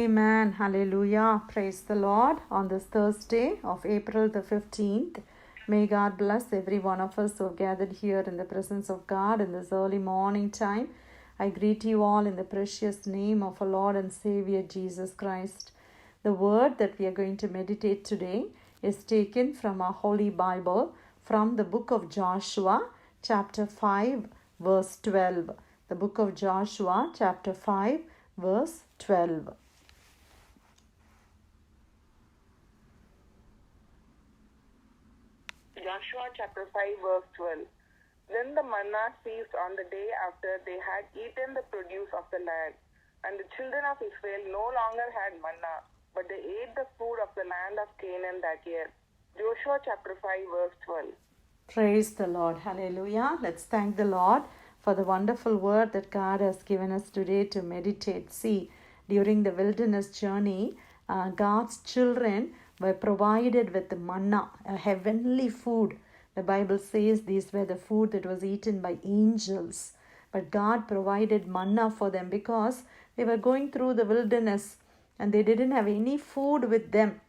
Amen. Hallelujah. Praise the Lord. On this Thursday of April the 15th, may God bless every one of us who have gathered here in the presence of God in this early morning time. I greet you all in the precious name of our Lord and Savior Jesus Christ. The word that we are going to meditate today is taken from our Holy Bible from the book of Joshua, chapter 5, verse 12. The book of Joshua, chapter 5, verse 12. Joshua chapter 5 verse 12. Then the manna ceased on the day after they had eaten the produce of the land. And the children of Israel no longer had manna, but they ate the food of the land of Canaan that year. Joshua chapter 5 verse 12. Praise the Lord. Hallelujah. Let's thank the Lord for the wonderful word that God has given us today to meditate. See, during the wilderness journey, God's children were provided with the manna, a heavenly food. The Bible says these were the food that was eaten by angels. But God provided manna for them because they were going through the wilderness and they didn't have any food with them.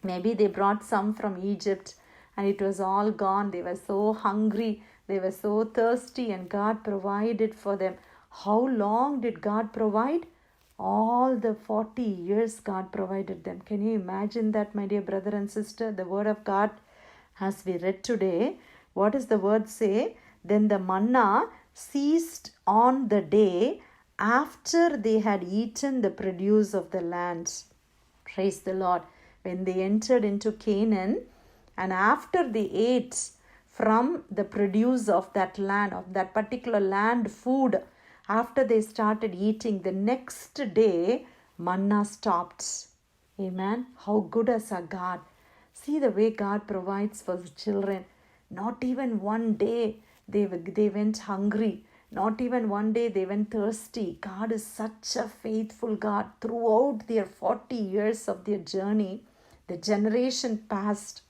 Maybe they brought some from Egypt and it was all gone. They were so hungry, they were so thirsty, and God provided for them. How long did God provide? All the 40 years God provided them. Can you imagine that, my dear brother and sister? The word of God, as we read today, what does the word say? Then the manna ceased on the day after they had eaten the produce of the land. Praise the Lord. When they entered into Canaan, and after they ate from the produce of that land, of that particular land food, after they started eating, the next day manna stopped. Amen. How good is our God. See the way God provides for the children. Not even one day they went hungry. Not even one day they went thirsty. God is such a faithful God. Throughout their 40 years of their journey, the generation passed.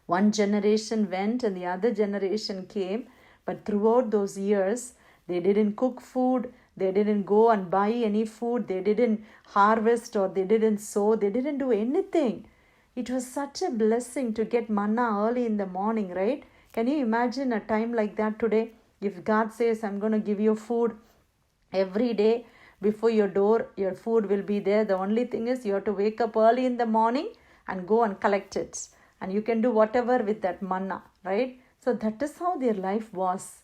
One generation went and the other generation came. But throughout those years, they didn't cook food. They didn't go and buy any food. They didn't harvest or they didn't sow. They didn't do anything. It was such a blessing to get manna early in the morning, right? Can you imagine a time like that today? If God says, I'm going to give you food every day before your door, your food will be there. The only thing is you have to wake up early in the morning and go and collect it. And you can do whatever with that manna, right? So that is how their life was.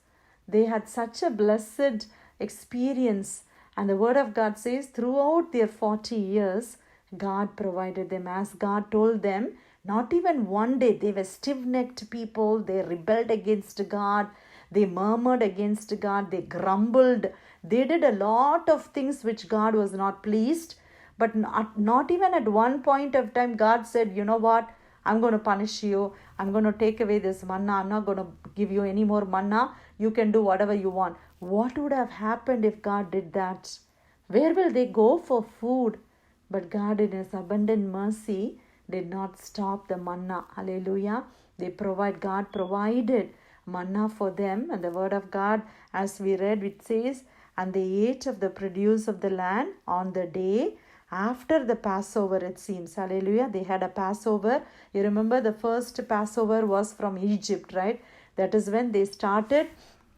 They had such a blessed experience. And the word of God says throughout their 40 years, God provided them as God told them. Not even one day. They were stiff-necked people. They rebelled against God. They murmured against God. They grumbled. They did a lot of things which God was not pleased. But not even at one point of time God said, you know what? I'm going to punish you. I'm going to take away this manna. I'm not going to give you any more manna. You can do whatever you want. What would have happened if God did that? Where will they go for food? But God in His abundant mercy did not stop the manna. Hallelujah. God provided manna for them. And the word of God, as we read, it says, and they ate of the produce of the land on the day after the Passover, it seems. Hallelujah. They had a Passover. You remember the first Passover was from Egypt, right? That is when they started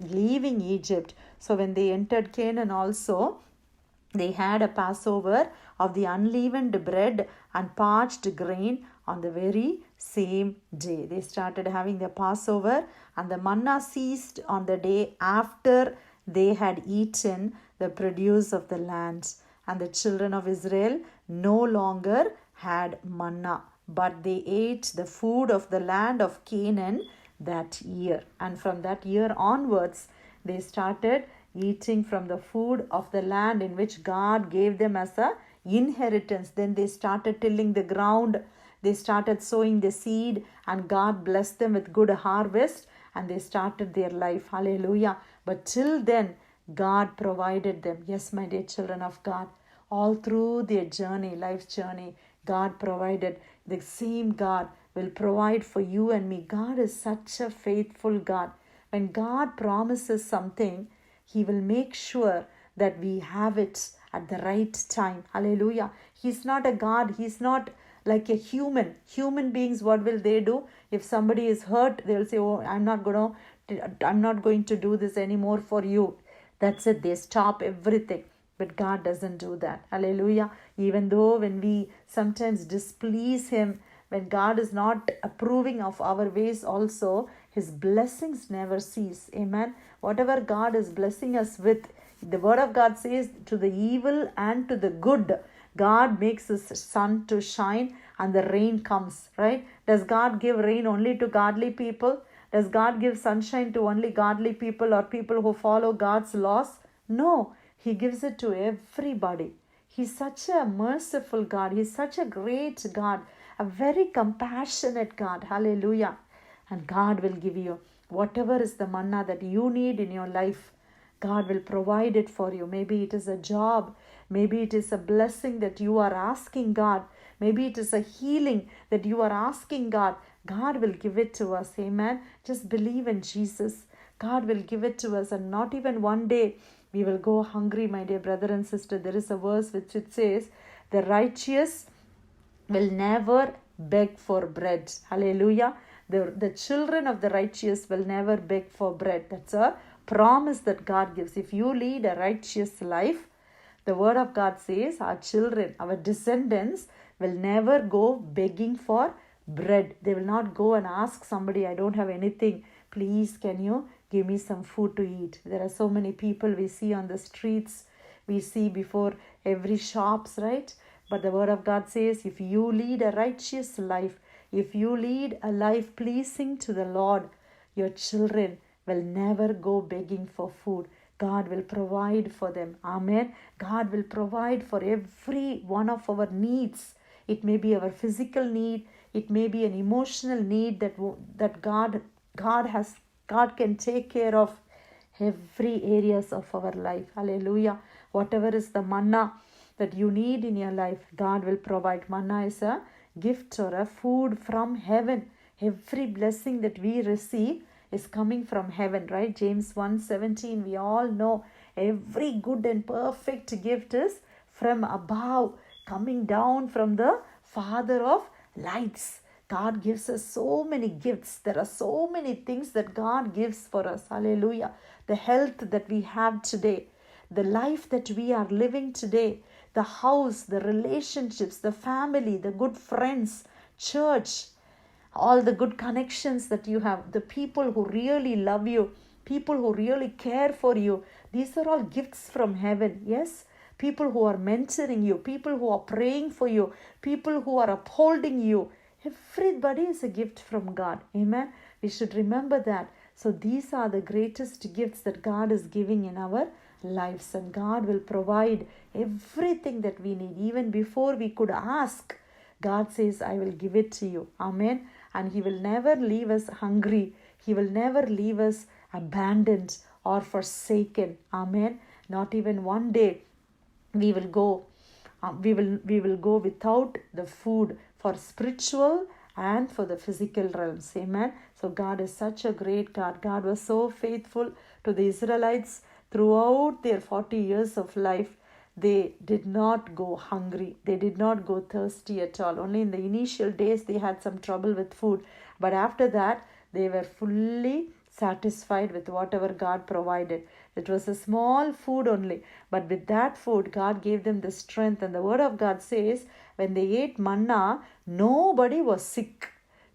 leaving Egypt. So when they entered Canaan also, they had a Passover of the unleavened bread and parched grain on the very same day. They started having the Passover, and the manna ceased on the day after they had eaten the produce of the land. And the children of Israel no longer had manna, but they ate the food of the land of Canaan that year. And from that year onwards, they started eating from the food of the land in which God gave them as a inheritance. Then they started tilling the ground. They started sowing the seed, and God blessed them with good harvest, and they started their life. Hallelujah. But till then, God provided them. Yes, my dear children of God, all through their journey, life's journey, God provided. The same God will provide for you and me. God is such a faithful God. When God promises something, He will make sure that we have it at the right time. Hallelujah. He's not a God. He's not like a human. Human beings, what will they do? If somebody is hurt, they'll say, oh, I'm not going to do this anymore for you. That's it. They stop everything. But God doesn't do that. Hallelujah. Even though when we sometimes displease Him, when God is not approving of our ways also, His blessings never cease. Amen. Whatever God is blessing us with, the Word of God says, to the evil and to the good, God makes His sun to shine and the rain comes, right? Does God give rain only to godly people? Does God give sunshine to only godly people or people who follow God's laws? No, He gives it to everybody. He's such a merciful God. He's such a great God, a very compassionate God. Hallelujah. And God will give you whatever is the manna that you need in your life. God will provide it for you. Maybe it is a job. Maybe it is a blessing that you are asking God. Maybe it is a healing that you are asking God. God will give it to us. Amen. Just believe in Jesus. God will give it to us, and not even one day we will go hungry, my dear brother and sister. There is a verse which it says, the righteous will never beg for bread. Hallelujah. The children of the righteous will never beg for bread. That's a promise that God gives. If you lead a righteous life, the Word of God says our children, our descendants will never go begging for bread. They will not go and ask somebody, I don't have anything. Please, can you give me some food to eat? There are so many people we see on the streets. We see before every shops, right? But the Word of God says, if you lead a righteous life, if you lead a life pleasing to the Lord, your children will never go begging for food. God will provide for them. Amen. God will provide for every one of our needs. It may be our physical need. It may be an emotional need that God can take care of every areas of our life. Hallelujah. Whatever is the manna that you need in your life, God will provide. Manna is a gift or a food from heaven. Every blessing that we receive is coming from heaven, right? James 1:17, we all know every good and perfect gift is from above, coming down from the Father of lights. God gives us so many gifts. There are so many things that God gives for us. Hallelujah. The health that we have today, the life that we are living today, the house, the relationships, the family, the good friends, church, all the good connections that you have, the people who really love you, people who really care for you. These are all gifts from heaven. Yes, people who are mentoring you, people who are praying for you, people who are upholding you. Everybody is a gift from God. Amen. We should remember that. So these are the greatest gifts that God is giving in our lives, and God will provide everything that we need. Even before we could ask, God says, I will give it to you. Amen. And He will never leave us hungry. He will never leave us abandoned or forsaken. Amen. Not even one day we will go without the food for spiritual and for the physical realms. Amen. So God is such a great God. God was so faithful to the Israelites throughout their 40 years of life. They did not go hungry. They did not go thirsty at all. Only in the initial days they had some trouble with food. But after that, they were fully satisfied with whatever God provided. It was a small food only. But with that food, God gave them the strength. And the Word of God says, when they ate manna, nobody was sick.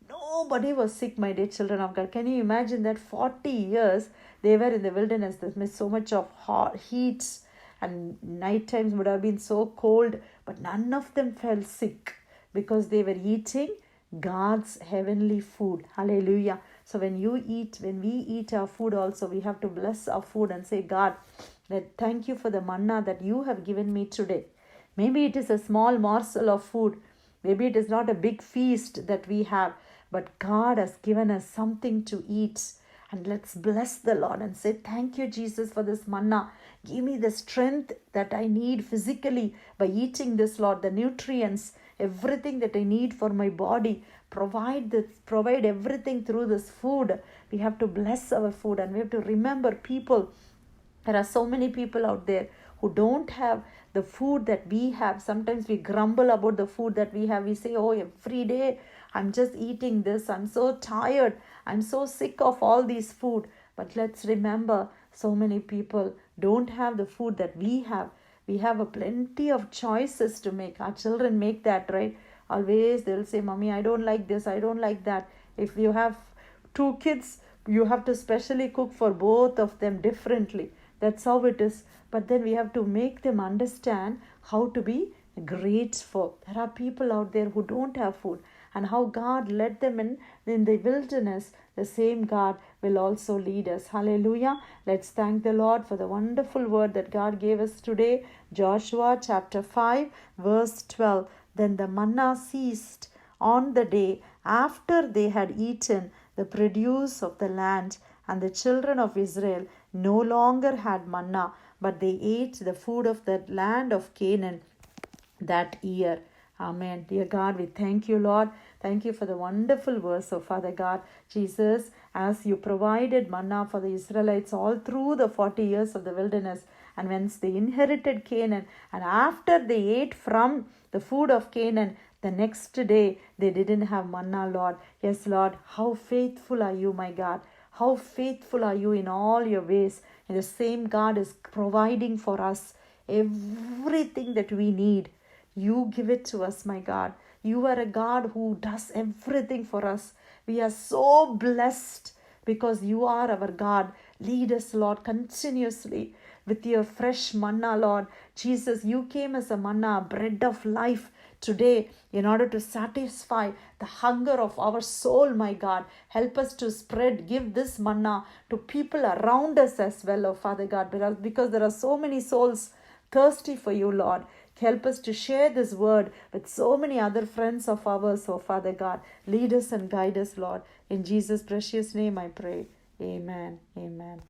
Nobody was sick, my dear children of God. Can you imagine that 40 years they were in the wilderness? There was so much of hot heat, and night times would have been so cold, but none of them fell sick because they were eating God's heavenly food. Hallelujah. So when we eat our food also, we have to bless our food and say, God, thank you for the manna that you have given me today. Maybe it is a small morsel of food. Maybe it is not a big feast that we have, but God has given us something to eat. And let's bless the Lord and say, thank you, Jesus, for this manna. Give me the strength that I need physically by eating this, Lord, the nutrients, everything that I need for my body. Provide everything through this food. We have to bless our food, and we have to remember people. There are so many people out there who don't have the food that we have. Sometimes we grumble about the food that we have. We say, oh, every day I'm just eating this. I'm so tired. I'm so sick of all these food. But let's remember, so many people don't have the food that we have. We have a plenty of choices to make. Our children make that, right? Always they'll say, Mommy, I don't like this, I don't like that. If you have 2 kids, you have to specially cook for both of them differently. That's how it is. But then we have to make them understand how to be grateful. There are people out there who don't have food, and how God led them in the wilderness. The same God will also lead us. Hallelujah. Let's thank the Lord for the wonderful word that God gave us today. Joshua chapter 5 verse 12. Then the manna ceased on the day after they had eaten the produce of the land, and the children of Israel no longer had manna, but they ate the food of the land of Canaan that year. Amen. Dear God, we thank you, Lord. Thank you for the wonderful verse of Father God. Jesus, as you provided manna for the Israelites all through the 40 years of the wilderness, and once they inherited Canaan, and after they ate from the food of Canaan, the next day they didn't have manna, Lord. Yes, Lord, how faithful are you, my God. How faithful are you in all your ways. And the same God is providing for us everything that we need. You give it to us, my God. You are a God who does everything for us. We are so blessed because you are our God. Lead us, Lord, continuously with your fresh manna, Lord. Jesus, you came as a manna, bread of life today in order to satisfy the hunger of our soul, my God. Help us to spread, give this manna to people around us as well, oh Father God, because there are so many souls thirsty for you, Lord. Help us to share this word with so many other friends of ours, oh Father God. Lead us and guide us, Lord. In Jesus' precious name I pray. Amen. Amen.